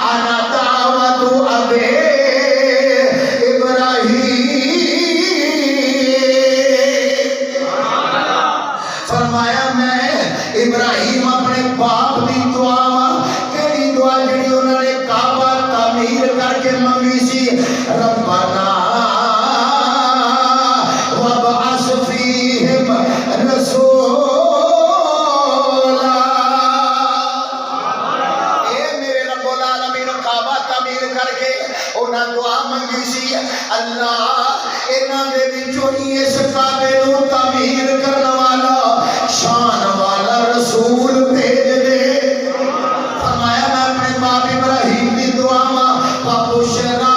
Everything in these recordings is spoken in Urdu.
انا دعوت ابی فرمایا میں ابراہیم اپنے باپ دی دعا کیڑی دعا جڑی انہوں نے کعبہ تعمیر کر کے منگی سی ربنا وابعث فیہم رسولا اے میرے رب العالمین کعبہ تعمیر کر کے انہوں دعا منگی سی اللہ انہوں نے بھی چونی اس کعبے نو تعمیر کرنا والا شان والا رسول بھیج دے فرمایا میں اپنے باپ ابراہیم دی دعا وَبُشْرَا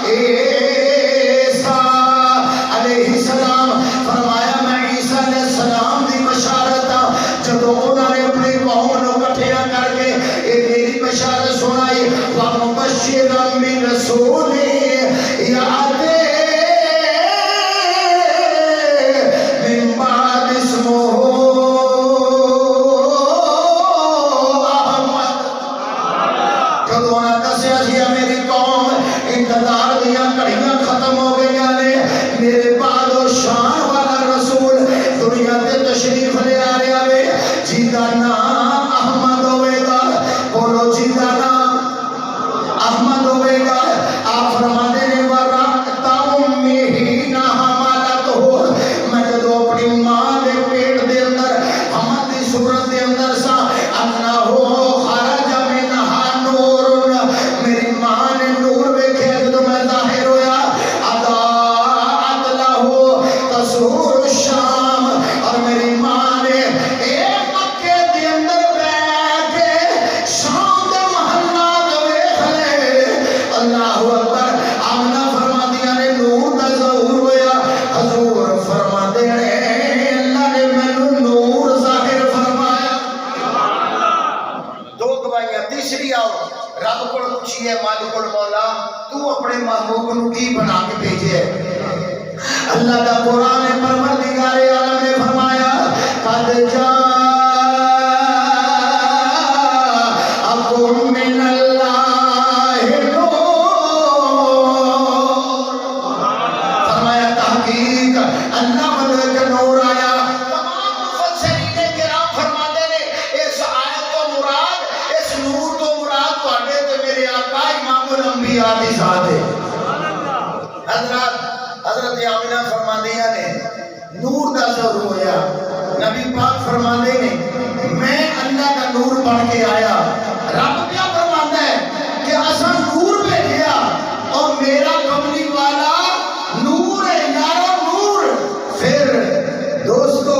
عیسیٰ علیہ السلام فرمایا میں عیسیٰ علیہ السلام دی بشارت جب انہوں نے اپنی قوم نو کٹھیا کر کے میری بشارت سنائی وَمُبَشِّرًا بِرَسُولٍ یَأْتِی ختم ہو گئی میرے بعد شان والا رسول دنیا تے تشریف لے آ رہا ہے جی دا نام احمد ہوئے گا بولو جی دا نام احمد ہوئے گا آپ فرمانے نے وَرَقْتَ أُمِّهِ نَحَمَلَتْهُ میں جدو اپنی ماں دے پیٹ دے اندر حمد دی صورت دے اندر سا انہو خرج منہا نور میری ماں نے نور ویکھے جدو میں ظاہر ہویا اضاءت لہو تسور الشام اور میری ماں نے ایک مکے دے اندر بیٹھ کے شام دے محلات ویکھ لے اللہ اکبر آمنہ فرما دیا نے نور دا ظہور ہویا حضور فرما دے اللہ نے میں نور ظاہر فرمایا دو گواہیاں تیسری آؤ رب کو پوچھئے مالک المولا تو اپنے محبوب کو کی بنا کے بھیجے اللہ دا قرآن پروردگار عالم نے فرمایا قد جاءکم من اللہ نور فرمایا تحقیق اللہ ملک نور آیا تمام مفسرین کرام فرماتے ہیں اس آیت تو مراد اس نور تو مراد پڑھے تو میرے آقا امام الانبیاء کی ذات ہے حضرت آمنہ فرما دیا نے نور دا ظہور ہویا نبی پاک فرما دے نے میں اللہ کا نور بن کے آیا رب کیا فرماتا ہے کہ اسا نور بھیجیا اور میرا کملی والا نور ہے یارو نور پھر دوستو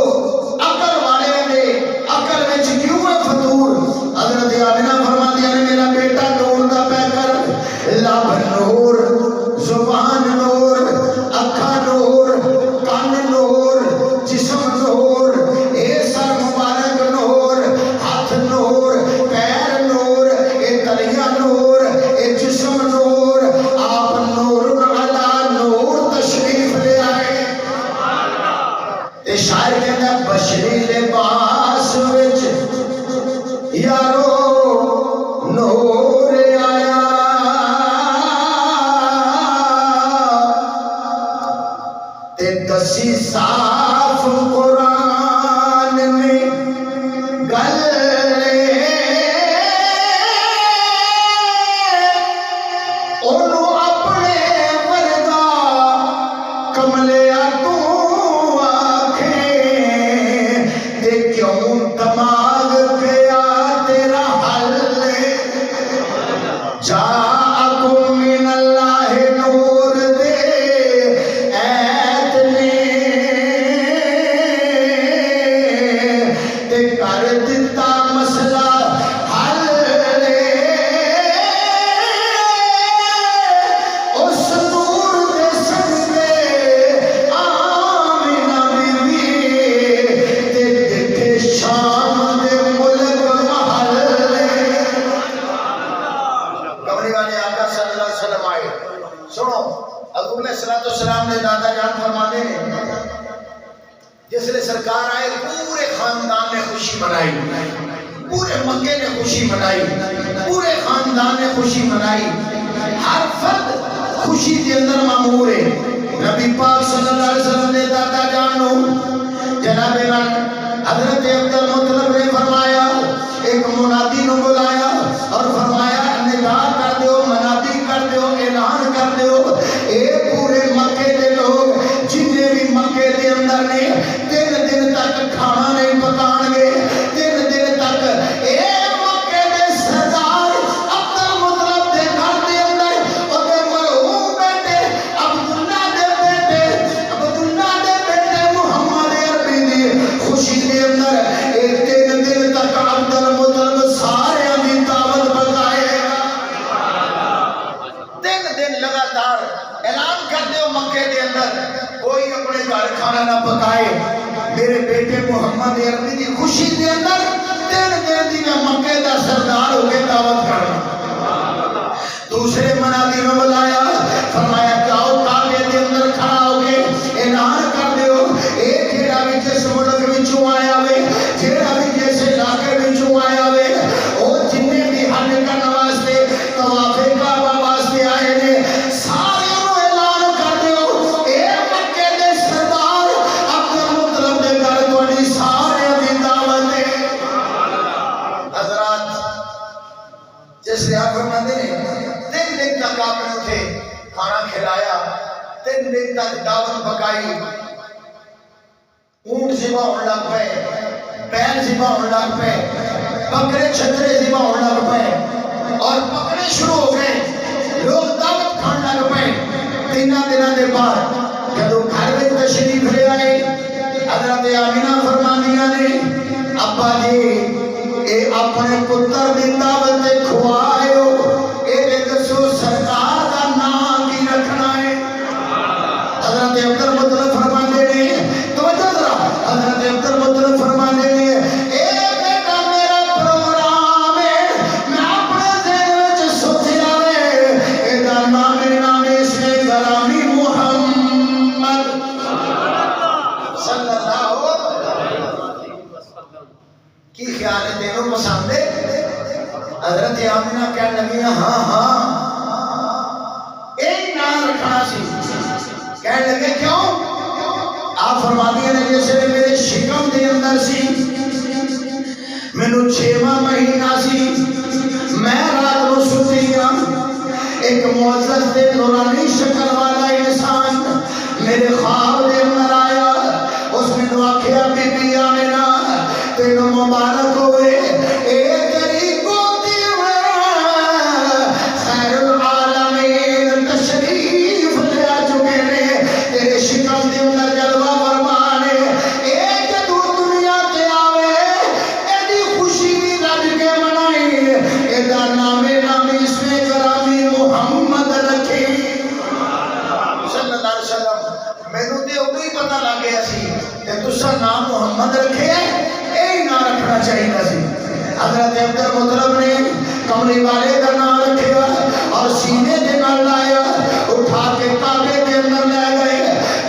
عقل والے نے عقل وچ کیوں ہے فطور حضرت آمنہ فرما دیا نے میرا بیٹا نور دا پہ کر لب نور زبان نور اکھا نور کان نور جسم نور اے سر مبارک نور ہاتھ نور پیر نور اے تلیہ نور اے جسم نور آپ نور علا نور تشریف لے آئے اے شاعر کہتا ہے بشری لباس وچ یارو نور آیا تے دسی صاف قرآن میں گلے انہوں اپنے ورگا کملیا تو آنکھیں تے کیوں دماغ گیا تیرا حل جاءکم من اللہ نور دے ایت نے تے کر دیتا مسئلہ حل اس نور دے صدقے آمنہ بیوی تے دیکھے شام دے ملک محل کمری والے آقا صلی اللہ علیہ وسلم آئے سنو حضور علیہ السلام نے دادا جان فرمانے ہیں جس لئے سرکار آئے پورے خاندان نے خوشی منائی پورے مکے نے خوشی منائی، پورے خاندان نے خوشی منائی، ہر فرد خوشی کے اندر معمور ہے۔ نبی پاک صلی اللہ علیہ وسلم نے دادا جانو جناب حضرت عبد المطلب نے فرمایا، ایک منادی نو بلایا اور فرمایا ندا کر دیو، منادی کر دیو، اعلان کر دیو، اے پورے مکے دے لوگ جنہیں بھی مکے دے اندر نے 3 دن تک کھانا نہیں پکان گے، 3 دن تک اے مکے دے سردار عبد المطلب دے گھر دے اندر اور دے مرحوم بیٹے عبداللہ دے بیٹے محمد عربی دی خوشی دے اندر اے 3 دن تک عبد المطلب سارے دی دعوت پکائے گا۔ 3 دن لگاتار اعلان کر دیو مکے دے اندر کوئی اپنے گھر کھانا نہ پکائے، میرے بیٹے محمد عربی دی خوشی دے اندر 3 دن دی میں مکے دا سردار ہو کے دعوت کرنا۔ دوسرے منادی میں بلایا، فرمایا جاؤ کعبے دے اندر کھڑا ہو کے اعلان کر دیو، ایک جیڑا بھی جس ملک وچوں آیا وے، جیڑا بھی جس علاقے وچوں آیا وے، او جننے بھی حج کرن واسطے طواف کعبہ واسطے آئے نے، سارے نو اعلان کر دیو، اے مکے دے سردار عبد المطلب دے گھر تواڈی سارے دی دعوت ہے۔ حضرات جس نے آپ فرماتے ہیں 3 دن تک آپ نے اٹھے کھانا کھلایا، 3 دن تک دعوت پکائی، اونٹ ذبح ہونے لگ پے، بیل ذبح ہونے لگ پے، بکرے چھترے ذبح ہونے لگ پے اور پکڑے شروع ہو گئے، لوگ دعوت کھانے لگ پے۔ 3 دنوں کے بعد جب گھر میں تشریف لے آئے، حضرت آمینہ فرماندیاں نے ابا جی اے اپنے پتر دی دعوت تے کھوائے ہو، اے دسو سرکار دا نام کی رکھنا ہے؟ حضرت عبد المطلب فرماندے نے، توجہ ذرا، حضرت عبد المطلب فرماندے نے اے بیٹا میرا پروگرام ہے، میں اپنے ذہن وچ سوچیا وے، اے دا نام اس میں غلامی محمد صلی اللہ کی خیال ہے، تینوں پسند ہے؟ حضرت آمینہ کہنے لگی ہاں ہاں ایک نام رکھنا سی۔ کہنے لگے کیوں؟ آپ فرماتی ہیں جیسے میرے شکم دے اندر سی، مینوں 6واں مہینہ سی، میں رات کو ستی ہوں، ایک معزز دے نورانی شکل والا انسان میرے خواب دے اندر آیا، اس نے تو آکھیا بی بی آمینہ تینوں مبارک ہوئے، اے تیری گودی میں خیر العالمین تشریف لے آ چکے نے، تیرے شکم دے اندر جلوہ فرمانے، اے جدو دنیا تے آوے ایڈی خوشی بھی رج کے منائی، اے دا نامی اس میں گرامی محمد رکھی صلی اللہ علیہ وسلم۔ مینوں تے ادو ہی پتہ لگ گیا سی کہ تسا نام محمد رکھے اے نام رکھنا چاہیے سی۔ حضرت عبد المطلب نے کملی والے کا نام رکھیا اور سینے دے نال لایا، اٹھا کے کعبے کے اندر لے گئے،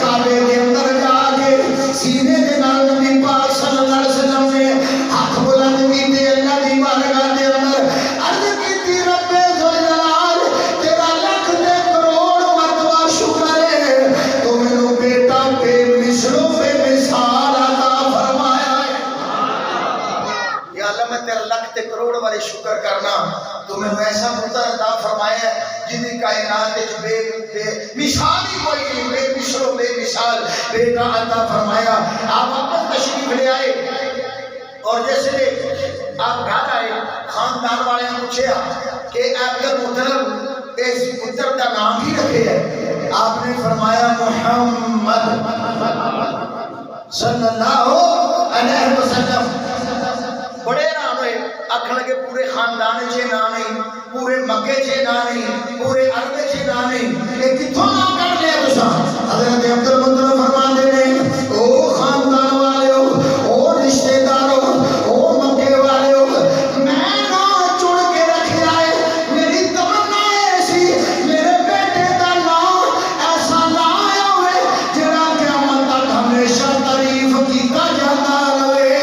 کعبے کے اندر جا کے سینے دے نال نبی پاک صلی اللہ علیہ وسلم نے ہاتھ بلند کیتے، اللہ دی بارگاہ دے اندر عرض کیتی رب ذوالجلال تیرا لاکھ تے کروڑ مرتبہ شکر ہے، تو مینوں بیٹا بے مثل و بے مثال عطا فرمایا ہے۔ یا اللہ میں تیرا لاکھ تے کروڑ والے شکر کرنا، تو میں ایسا پتر عطا فرمایا ہے جن کائنات وچ بے مثال ہی کوئی نہیں، بے مثل و بے مثال بیٹا عطا فرمایا۔ آپ واپس تشریف لے آئے اور جیسے آپ گھر آئے خاندان والے نے پوچھا کہ عبد المطلب اس پتر کا نام ہی رکھے ہے؟ آپ نے فرمایا محمد صلی اللہ علیہ وسلم۔ بڑے حیران ہوئے، آکھن لگے پورے خاندان چ نام نہیں، پورے مکے چ نام نہیں، پورے عرب چ نام نہیں، یہ کتھوں نام کر لیا تساں؟ حضرت عبد المطلب فرماندے نے او خاندان والےو، او رشتہ دارو، او مکے والےو، میں نام چن کے رکھیا ہے، میری تمنا ایسی میرے بیٹے دا نام ایسا نہ آیا ہوئے جڑا قیامت تک ہمیشہ تعریف کیتا جاتا رہے۔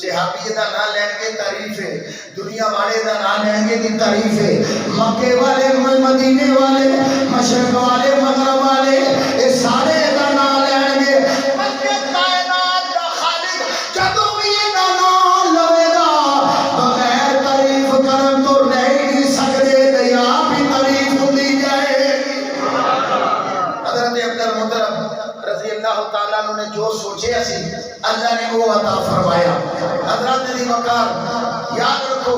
صحابی دا نام لین کے تعریف ہے, دنیا والے دا نام لین کے دی تعریف ہے, مکے والے مدینے والے مشرق والے مغرب والے اے سارے دا نام لین کے مکے کائنات دا خالق جدوں بھی دا نام لوے گا بغیر تعریف کرن تو رہ نہیں سکدے تے آپ ہی تعریف ہوندی جائے. حضرت عبد المطلب رضی اللہ تعالیٰ عنہ نے جو سوچے اسی اللہ نے وہ عطا فرمایا. حضرت دی وقار یاد رکھو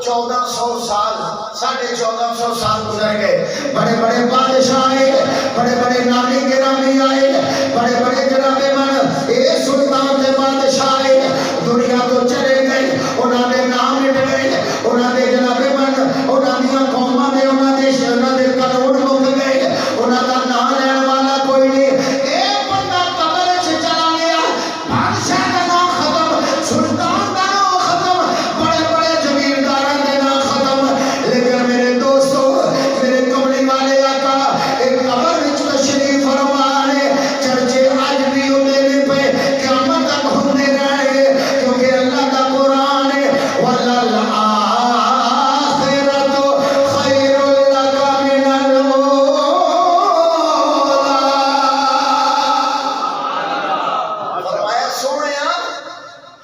1400 سال 1450 سال گزر گئے, بڑے بڑے بادشاہ آئے, بڑے بڑے نامی گرامی آئے, بڑے بڑے جناب من اے سلطان دے بادشاہ آئے, دنیا تو چلے گئے, انہاں دے نام مٹ گئے, انہاں دے جناب من انہاں دیاں قوماں دے انہاں دے قانون مک گئے, انہاں دا نام لین والا کوئی نہیں. ایک بندہ قبر وچ چلا گیا, بادشاہ دا نام ختم, سلطان دا نام ختم, بڑے بڑے زمینداراں دے نام ختم, لیکن میرے دوستو میرے کملی والے آقا ایک قبر وچ تشریف فرما نے چرچے اج بھی ہوندے نے پے, قیامت تک ہوندے رہے, کیونکہ اللہ دا قرآن ہے ولل آخرۃ خیر لک من الاولی. فرمایا سونیا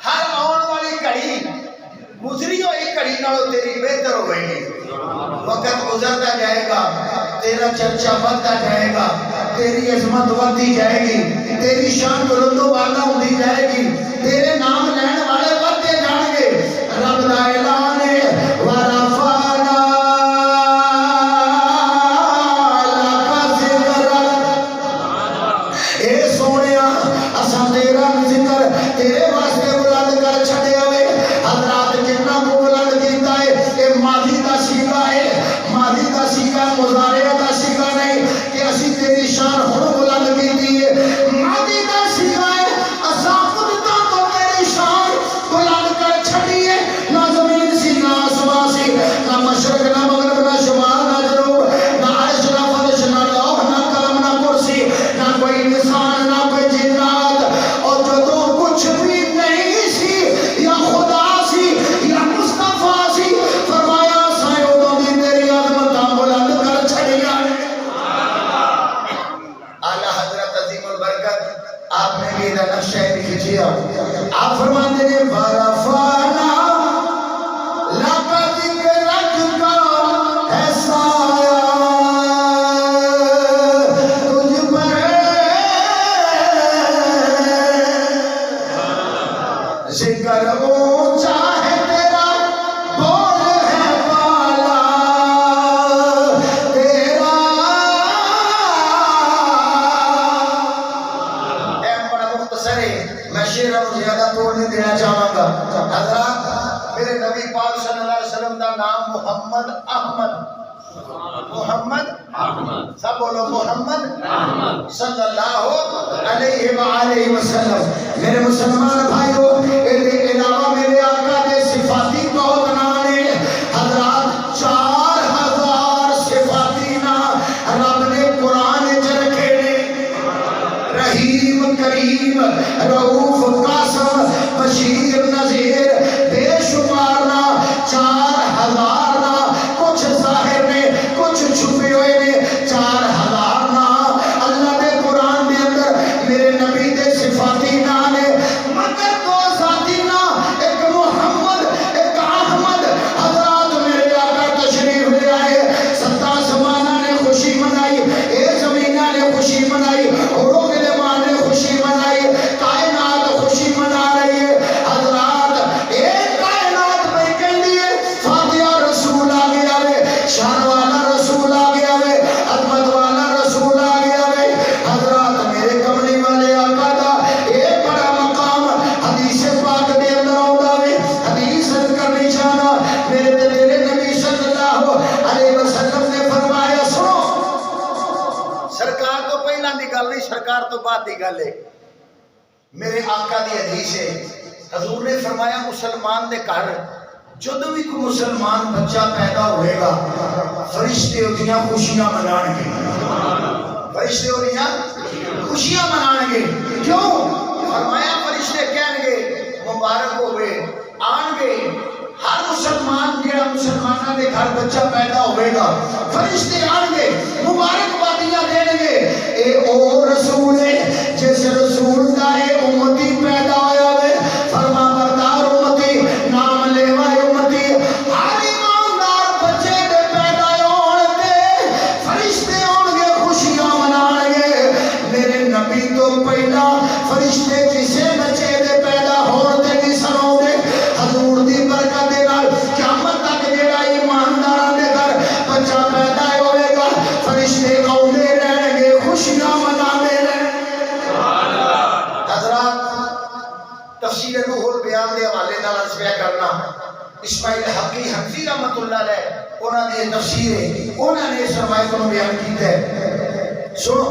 ہر آن والی گھڑی گزری ہوئی گھڑی نالوں تیری بہتر ہو گئی ہے. وقت گزرتا جائے گا, تیرا چرچا بڑھتا جائے گا, تیری عظمت بڑھتی جائے گی, تیری شان بلند و بالا ہوتی جائے گی, تیرے نام لین والے بڑھتے جان گے. رب دا اعلان ہے ورفعنا لک ذکرک, اے سونیا اساں تیرا ذکر تیرے واسطے بلند کر چھڈیا وے. حضرات جنہ کو بلند کیتا ہے اے ماضی دا سیغہ ہے, ماضی دا سیغہ مضارع دا سیغہ نہیں کہ اسی تیری شان ہن بلند کیتی ہے, ماضی دا سیغہ ہے اساں قدرتاں تو تیری شان بلند کر چھڈی ہے. نہ زمین سی نہ آسمان سی, نہ مشرق نہ مغرب نہ شمال نہ جنوب, نہ عرش نہ فرش نہ لوح نہ قلم نہ کرسی, نہ کوئی انسان نہ کوئی جنات, اور جدوں کچھ بھی نہیں سی یا خدا سی یا مصطفیٰ سی, فرمایا سائیں ادوں دی تیری عظمتاں بلند کر چھڑیاں. اعلیٰ حضرت عظیم البرکت آپ نے بھی ادھا نقشہ بھی کھچیا, آپ فرماتے ہیں ورفعنا لک ذکرک کا ہے سایہ تجھ پر, ذکر اونچا ہے تیرا بول ہے بالا تیرا. ایم بڑا مختصر ہے, میں شعروں کو زیادہ توڑ نہیں دینا چاہوں گا. حضرات میرے نبی پاک صلی اللہ علیہ وسلم دا نام محمد احمد, محمد احمد, سب بولو محمد احمد صلی اللہ علیہ وآلہ وسلم. میرے مسلمان بھائیو اے علاوہ میرے آقا دے صفاتی بہت نام نے. حضرات 4000 صفاتی نام رب نے قرآن وچ رکھے نے. رحیم کریم رؤوف قاسم بشیر نذیر بے شمار نام, 4000 نام, کچھ ظاہر نے کچھ چھپے ہوئے نے, 4000 نام اللہ دے قرآن دے اندر میرے نبی دے صفاتی نام نے. مگر دو ذاتی نام, ایک محمد ایک احمد. حضرات میرے آقا تشریف لے آئے, 7 زمانہ نے خوشی منائی, اے زمینہ نے خوشی منائی, اڑو کے مان نے خوشی منائی, کائنات خوشی منا رہی ہے. حضرات ایک کائنات میں کہہ دیے فاتحہ رسول آ گیا وے, شان والا رسول آ گیا وے, عظمت والا رسول آ گیا وے. حضرات میرے کملی والے آقا دا ایک بڑا مقام حدیث پاک دے اندر آؤں وے. حدیث کرنی چاہنا میرے تے تیرے نبی صلی اللہ علیہ وسلم نے فرمایا, سنو سرکار تو پہلا دی گل نہیں, سرکار تو بعد دی گل ہے. میرے آقا دی حدیث ہے, حضور نے فرمایا مسلمان دے گھر جدوں بھی کوئی مسلمان بچہ پیدا ہوئے گا فرشتے اودیاں خوشیاں منان گے, فرشتے اودیاں خوشیاں منان گے. کیوں؟ فرمایا فرشتے کہن گے آن گے ہر مسلمان جڑا مسلمانوں کے گھر بچہ پیدا ہوئے گا فرشتے آن گے مبارکبادیاں دیں گے اے او رسول ہے جس رسول کا اے امتی پیدا ہویا ہے فرما بردار امتی نام لیوا امتی ہر ایماندار بچے دے پیدا ہون تے فرشتے آن گے خوشیاں منان گے میرے نبی تو پہلا فرشتے کسے بچے دے پیدا ہون تے نہیں سنو گے حضور دی برکت دے نال قیامت تک جڑا ایمانداراں دے گھر بچہ پیدا ہوئے گا فرشتے آوندے رہن گے خوشیاں مناندے رہن حضرات تفسیر روح البیان دے حوالے نال عرض کرنا اسماعیل حقی حنفی رحمت اللہ علیہ انہاں دی تفسیر ہے انہاں نے اس روایت کو بیان کیتا ہے سنو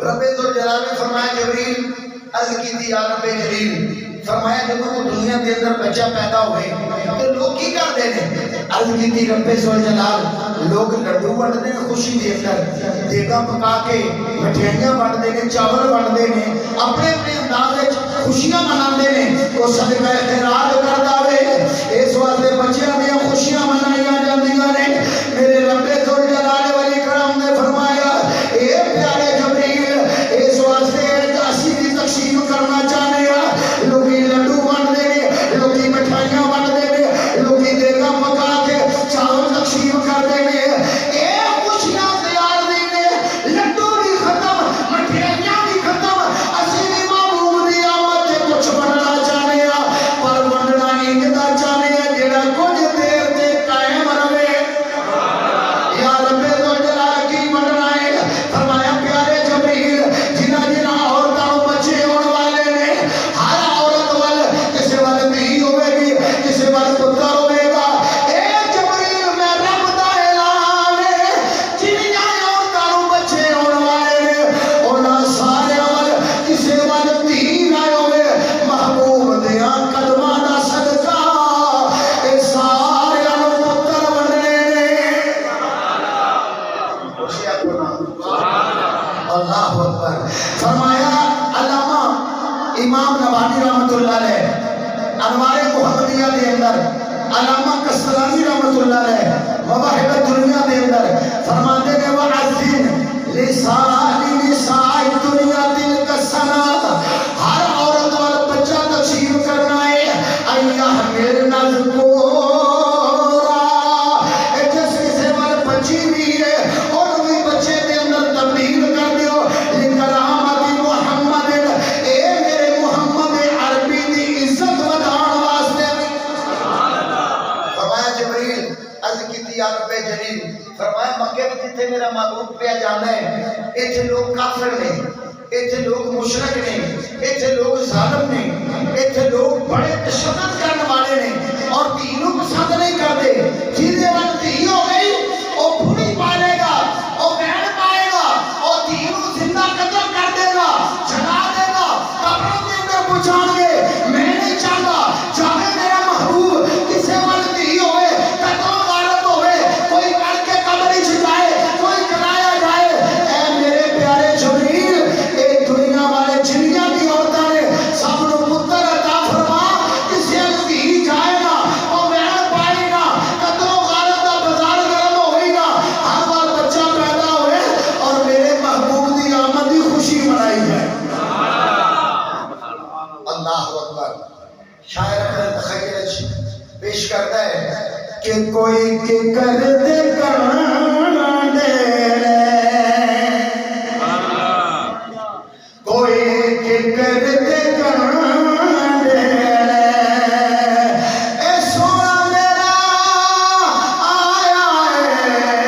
رب ذوالجلال نے فرمایا جبریل عرض کی تھی یا رب جلیل فرمایا جب وہ دنیا کے اندر بچہ پیدا ہوئے تو لوگ کی کرتے ہیں عرض کی تھی رب ذوالجلال لوگ لڈو بنتے ہیں خوشی دے کر دیگا پکا کے مٹھائیاں بنتے ہیں چاول بنتے ہیں اپنے اپنے انداز میں خوشیاں مناتے ہیں وہ صدقہ خیرات کرتا ہے اس واسطے بچیاں دیا خوشیاں منائیاں جاندیاں نے میرے رب ذوالجلال ولی کرام نے فرمایا اے پیارے جبریل اس واسطے اسی دی تقسیم کرنا چاہنے ہیں لوگی لڈو بنتے ہیں لوگی مٹھائیاں بنتے ہیں لوگی دیگا پکا کے چاول تقسیم کرتے ہیں اے خوشیاں تیار دینے لڈو بھی ختم مٹھائیاں بھی ختم اسی بھی محبوب دی آمد تے کچھ بننا چاہنے ہیں پر بننا انجدہ چاہنے ہیں جڑا کچھ دیر تے قائم رہے یا رب ذوالجلال کی بننا ہے فرمایا پیارے جبریل جنہ جنہ عورتوں بچے ہون والے نے ہر عورت وال کسے وال دھی ہوے گی کسے وال پتر ہوے گا اے جبریل میں رب دا اعلان ہے جنہ عورتوں بچے ہون والے نے انہاں سارے وال کسے وال دھی نہ ہوے محبوب دیاں قدماں دا صدقہ اے سارے نوں پتر بننے نے اللہ اکبر فرمایا علامہ امام نبانی رحمت اللہ علیہ انوار محمدیہ دے اندر علامہ قسطلانی رحمت اللہ علیہ مواہب دنیا دے اندر فرماتے ہیں وَعَزِّن لِسَانِ نِسَاءِ الدُّنْيَا تِلْكَ السَّنَةَ ہر عورت والا بچہ تقسیم کرنا ہے اَيَّحْمِلْنَ الذُّكُورَ جس کسے والا بچی بھی ہے اور بھی بچے دے اندر تبدیل کر دیو لِكَرَامَةِ محمد اے میرے محمد عربی دی عزت ودان واسطے فرمایا جبریل عرض کی تھی یا رب جلیل فرمایا مکے میں جتنے میرا محبوب پہ جانا ہے ایتھے لوگ کافر نے ایتھے لوگ مشرک نے ایتھے لوگ ظالم نے ایتھے لوگ بڑے تشدد کرنے والے نے اور دینوں پسند نہیں کرتے جیدے وقت دھی ہو گئی وہ بھوڑی پالے گا وہ بہن پائے گا وہ دینوں زندہ قتل کر دے گا جلا دے گا قبروں کے اندر پہنچان گے میں نہیں چاہتا چاہے میرا محبوب کسے وقت دھی ہوئے قتل غارت ہوئے کوئی کر کے قبری چھجائے کوئی کرایا جائے اے میرے پیارے جبریل اے دنیا والے جنیاں بھی ہوتا ہے سب نو پتر عطا فرما کسے دھی جائے گا وہ بہن پائے گا قتل غارت دا بازار گرم ہوئے گا ہر بار بچہ پیدا ہوئے اور میرے محبوب دی آمد دی خوشی منائی جائے اللہ اکبر شاعر اپنے تخیل پیش کرتا ہے کہ کوئی کے کر دے کاندے کوئی کے کر دے کاندے اے سونا میرا آیا ہے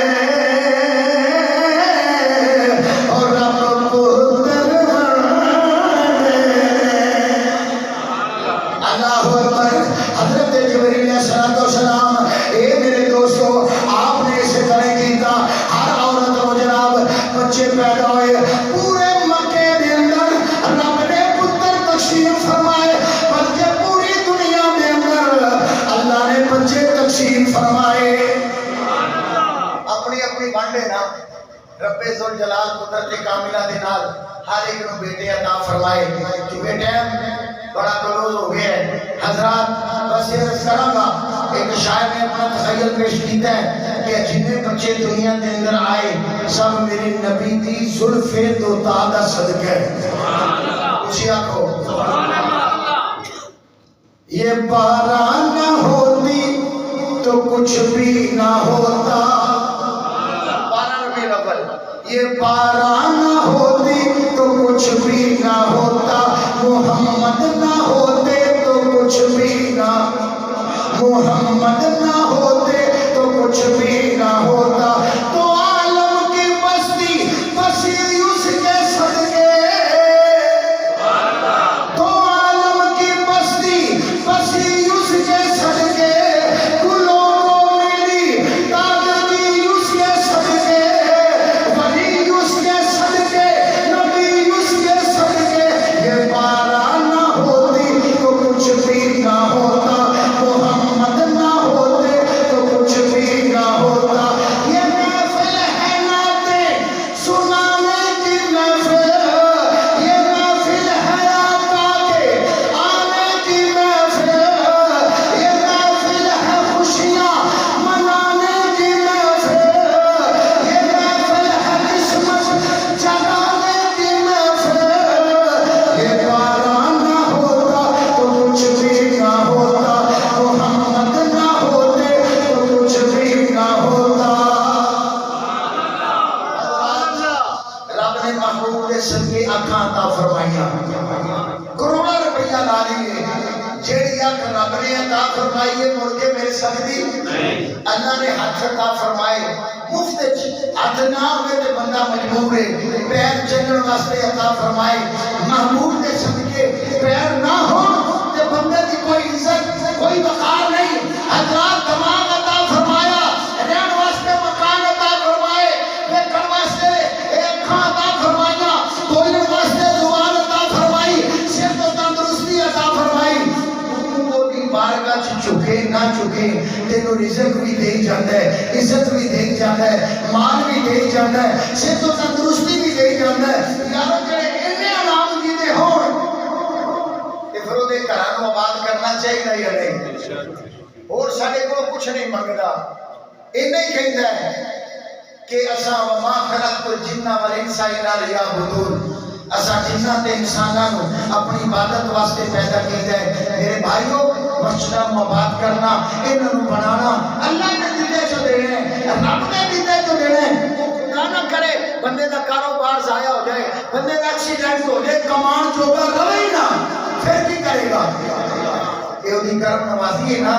اور رب پتر بندے اللہ اکبر حضرت جبریل علیہ السلام اے میرے دوستو آپ نے اسے طرح کیتا ہر عورت کو جناب بچے پیدا ہوئے پورے مکے دے اندر رب نے پتر تقسیم فرمائے بلکہ پوری دنیا دے اندر اللہ نے بچے تقسیم فرمائے اپنی اپنی بانڈے نا رب ذوالجلال قدرت کاملہ دے نال ہر ایک نو بیٹے عطا فرمائے کہ بیٹے بڑا کلوز ہو گیا ہے حضرات واسطے عرض کروں گا، ایک شاعر نے اپنا تخیل پیش کیتا ہے کہ جتنے بچے دنیا کے اندر آئے سب میرے نبی دی زلف دوتا دا صدقہ ہے۔ اسی آنکھو یہ باران نہ ہوتی تو کچھ بھی نہ ہوتا، یہ باران نہ ہوتی تو کچھ بھی نہ ہوتا، محمد نہ ہوتے تو کچھ بھی نہ، محمد نہ ہوتے تو کچھ بھی نہ ہوتا، تو عالم کی بستی بسی اس کے صدقے، تو عالم کی بستی بسی اس کے صدقے، گلوں کو ملی تازگی اس کے صدقے، ولی اس کے صدقے، نبی اس کے صدقے، یہ باران نہ ہوتی تو کچھ بھی نہ ہوتا، محمد نہ ہوتے تو کچھ بھی نہ ہوتا، یہ محفل ہے نعتیں سنانے کی محفل، یہ محفل ہے آقا کے آنے کی محفل، یہ محفل ہے خوشیاں منانے کی محفل، یہ محفل ہے قسمت جگانے کی محفل، یہ باران نہ ہوتا تو کچھ بھی نہ ہوتا، محمد نہ ہوتے تو کچھ بھی نہ ہوتا۔ رب نے محبوب کے صدقے اکھاں عطا فرمائیاں، کروڑا روپیہ لا لیے، جیڑی اکھ رب نے عطا فرمائی ہے مڑ کے مل سکتی؟ اللہ نے ہاتھ عطا فرمائے، مفت ہاتھ نہ ہوئے تے بندہ مجبور ہے، پیر چلن واسطے عطا فرمائے، محبوب کے صدقے پیر نہ ہو تے بندے دی کوئی عزت کوئی وقار نہیں، حضرات دماغ عطا فرمایا، رہن واسطے مکان عطا فرمائے، دیکھن واسطے اکھاں عطا فرمائیاں، بولن واسطے زبان عطا فرمائی، صحت و تندرستی عطا فرمائی، تو دی بارگاہ چ چکے نہ چکے تینوں رزق بھی دے جاندا ہے، عزت بھی دے جاندا ہے، مال بھی دے جاندا ہے، صحت و تندرستی بھی دے جاندا ہے، یارو جڑے اینے انعام دیتے ہون تے پھر اودے گھراں نوں آباد کرنا چاہیے یا نہیں؟ اور ساڈے کول کچھ نہیں منگدا، اینا ہی کہندا ہے کہ اساں وما خلقت الجن والانس الا لیعبدون، اساں جناں تے انساناں نوں اپنی عبادت واسطے پیدا کیتا ہے۔ میرے بھائیو، مسجداں نوں آباد کرنا، انہاں نوں بنانا اللہ نے دتے جو دینے، رب نے دتے جو دینے، خدا نہ کرے بندے دا کاروبار ضائع ہو جائے، بندے دا ایکسیڈنٹ ہو جائے، کمان جوگا رہے ہی نہ، پھر کی کرے گا؟ یہ دی کرم نوازی ہے نا،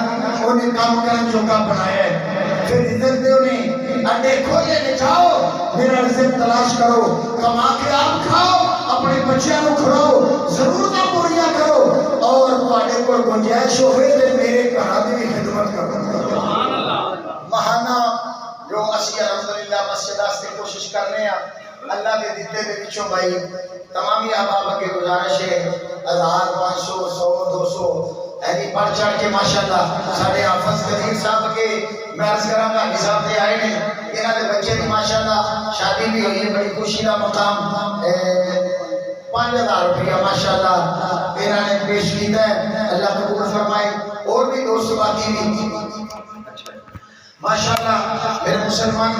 انہیں کام کرن جوگا بنایا ہے، پھر رزق دے انہیں اڈے کھولے لے جاؤ، میرا رزق تلاش کرو، کما کے آپ کھاؤ، اپنے بچیاں نوں کھلاؤ، ضرورتاں پوریاں کرو، اور تواڈے کول گنجائش ہوئے تے میرے گھراں دی بھی خدمت کرو۔ ماہانہ جو اسی الحمدللہ مسجد واسطے کوشش کرنے ہیں، اللہ دے دتے دے وچوں بھائی تمامی احباب کے گزارش ہے 1000 500 100 200 ایسی بڑھ چڑھ کے ماشاءاللہ ساڑھے حافظ قدیر صاحب کے میں عرض کروں گا حساب دے آئے نے، انہاں دے بچے بھی ماشاءاللہ شادی بھی ہوئی ہے، بڑی خوشی کا مقام 5000 روپیہ ماشاءاللہ انہاں نے پیش کیتا ہے، اللہ قبول فرمائے، اور بھی دوست باقی بھی ماشاءاللہ میرے مسلمان